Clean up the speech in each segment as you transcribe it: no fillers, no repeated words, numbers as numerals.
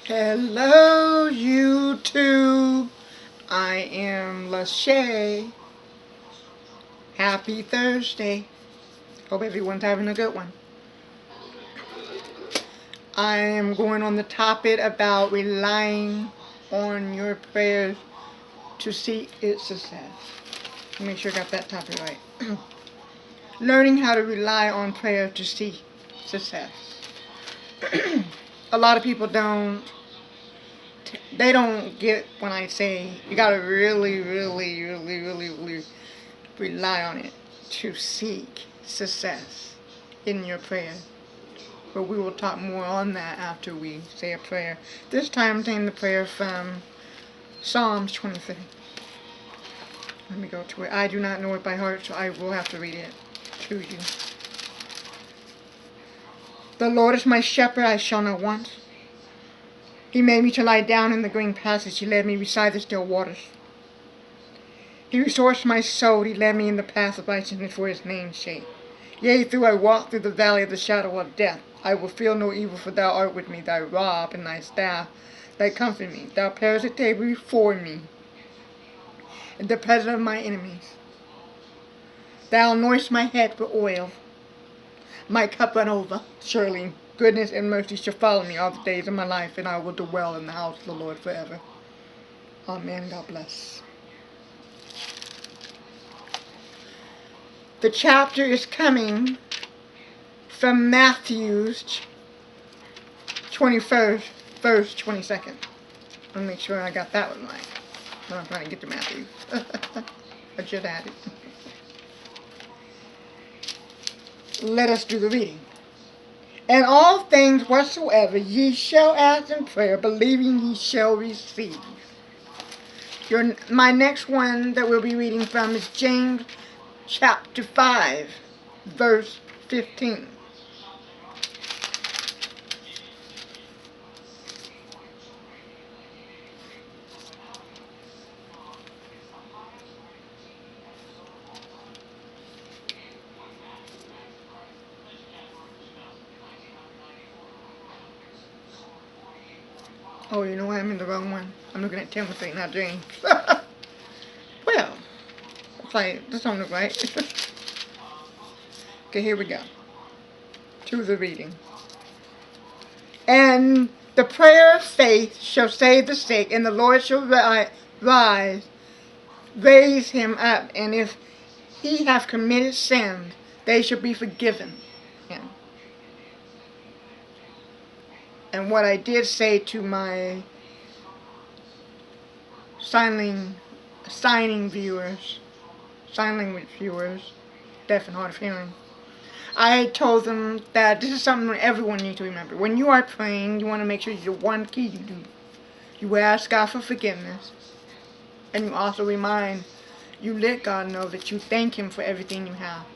Hello, YouTube. I am Lachey. Happy Thursday. Hope everyone's having a good one. I am going on the topic about relying on your prayers to seek its success. Make sure I got that topic right. Learning how to rely on prayer to seek success. A lot of people don't get when I say you gotta really rely on it to seek success in your prayer. But we will talk more on that after we say a prayer. This time I'm taking the prayer from Psalms 23. Let me go to it. I do not know it by heart, so I will have to read it to you. The Lord is my shepherd, I shall not want. He made me to lie down in the green pastures. He led me beside the still waters. He restores my soul. He led me in the path of righteousness for his name's sake. Yea, though I walk through the valley of the shadow of death, I will fear no evil, for thou art with me. Thy rod and thy staff, they comfort me. Thou preparest a table before me in the presence of my enemies. Thou anointest my head with oil. My cup run over. Surely goodness and mercy shall follow me all the days of my life, and I will dwell in the house of the Lord forever. Amen. God bless. The chapter is coming from Matthew 21st, verse 22nd. I'll make sure I got that one right. I'm trying to get to Matthew. I just had it. Let us do the reading. And all things whatsoever ye shall ask in prayer, believing ye shall receive. My next one that we'll be reading from is James chapter 5, verse 15. Oh, you know what? I'm in the wrong one. I'm looking at Timothy, not James. Well, it's like, this don't look right. Okay, here we go. To the reading. And the prayer of faith shall save the sick, and the Lord shall raise him up. And if he have committed sin, they shall be forgiven him. And what I did say to my sign language viewers, deaf and hard of hearing, I told them that this is something that everyone needs to remember. When you are praying, you want to make sure the one key you do. You ask God for forgiveness. And you also you let God know that you thank him for everything you have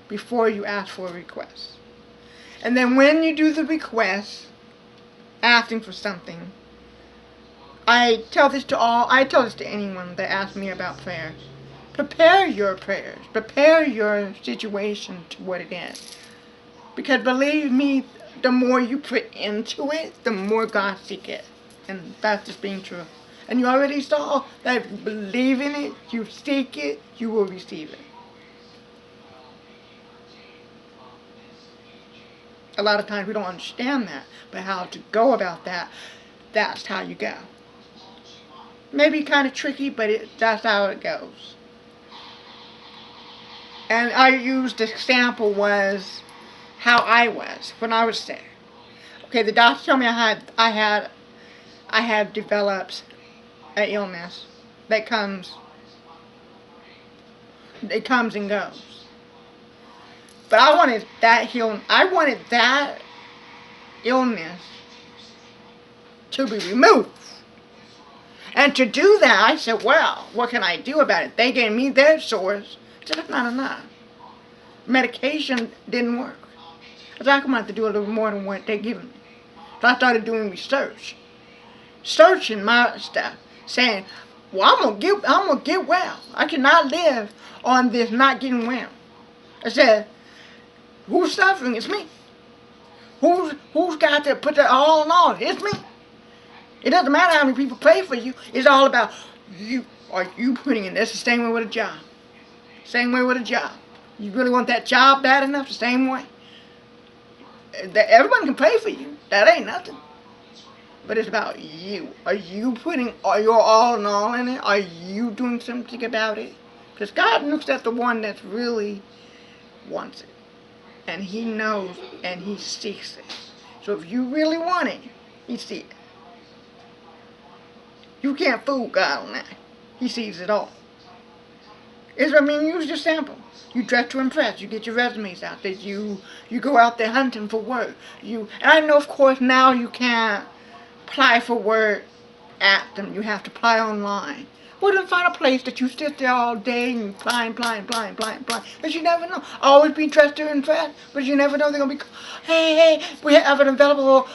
before you ask for a request. And then when you do the request, asking for something, I tell this to anyone that asks me about prayers. Prepare your prayers. Prepare your situation to what it is. Because believe me, the more you put into it, the more God seeks it. And that's just being true. And you already saw that if you believe in it, you seek it, you will receive it. A lot of times we don't understand that, but how to go about that, that's how you go. Maybe kind of tricky, but that's how it goes. And I used the example was how I was when I was sick. Okay, the doctor told me I had developed an illness that comes and goes. But I wanted that illness to be removed. And to do that, I said, well, what can I do about it? They gave me their source. I said, that's not enough. Medication didn't work. I said, I'm going to have to do a little more than what they're giving me. So I started doing research. Searching my stuff. Saying, well, I'm gonna get well. I cannot live on this not getting well. I said, who's suffering? It's me. Who's got to put that all on? It's me. It doesn't matter how many people pray for you. It's all about you. Are you putting in? That's the same way with a job. Same way with a job. You really want that job bad enough? The same way. Everyone can pray for you. That ain't nothing. But it's about you. Are you putting your all in all in it? Are you doing something about it? Because God looks at the one that really wants it. And He knows and He seeks it. So if you really want it, He sees it. You can't fool God on that. He sees it all. Use your sample. You dress to impress. You get your resumes out there. You go out there hunting for work. And I know, of course, now you can't apply for work at them. You have to apply online. Well, then find a place that you sit there all day and apply. But you never know. Always be dressed to impress, but you never know they're going to be, hey, we have an available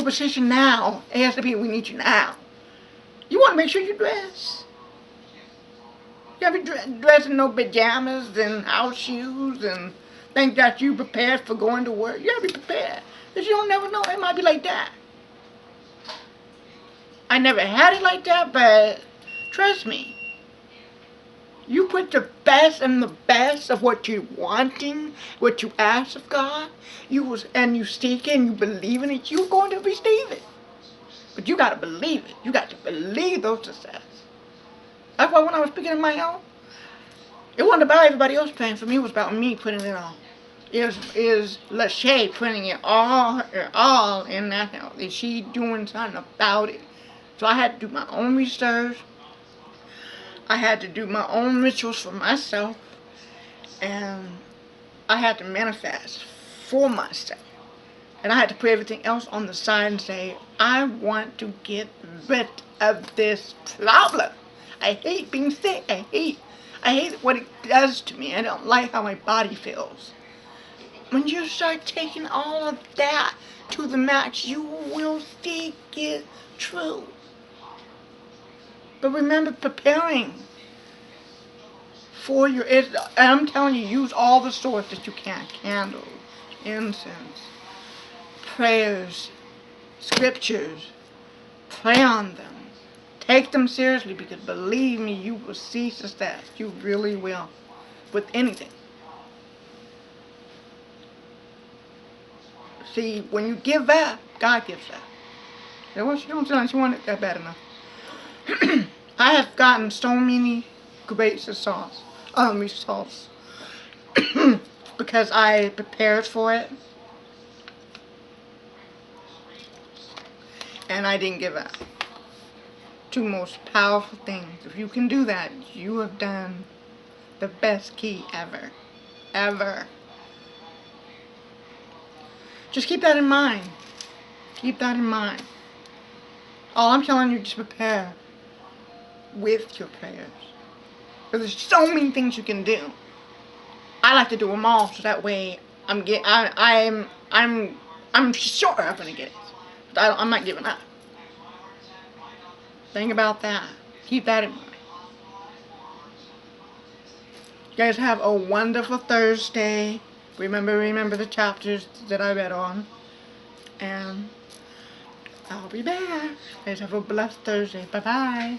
position now. ASAP, we need you now. You want to make sure you dress. You have to be dressed in no pajamas and house shoes and think that you prepared for going to work. You have to be prepared. Because you don't never know. It might be like that. I never had it like that, but trust me. You put the best and the best of what you're wanting, what you ask of God, and you seek it and you believe in it, you're going to receive it. But you got to believe it. You got to believe those success. That's why when I was speaking of my own, it wasn't about everybody else praying for me. It was about me putting it on. Is Lachey putting it all in that house? Is she doing something about it? So I had to do my own research. I had to do my own rituals for myself. And I had to manifest for myself. And I had to put everything else on the side and say, I want to get rid of this problem. I hate being sick. I hate what it does to me. I don't like how my body feels. When you start taking all of that to the max, you will see it true. But remember, preparing for and I'm telling you, use all the source that you can. Candles, incense, prayers, scriptures. Pray on them. Take them seriously, because believe me, you will see success. You really will. With anything. See, when you give that, God gives that. So what you don't tell us, you want it that bad enough. I have gotten so many great results. Because I prepared for it. And I didn't give up. Two most powerful things. If you can do that, you have done the best key ever. Ever. Just keep that in mind. Keep that in mind. All I'm telling you is just prepare with your prayers. Because there's so many things you can do. I like to do them all, so that way I'm sure I'm gonna get it. But I'm not giving up. Think about that. Keep that in mind. You guys have a wonderful Thursday. Remember the chapters that I read on. And I'll be back. You guys have a blessed Thursday. Bye-bye.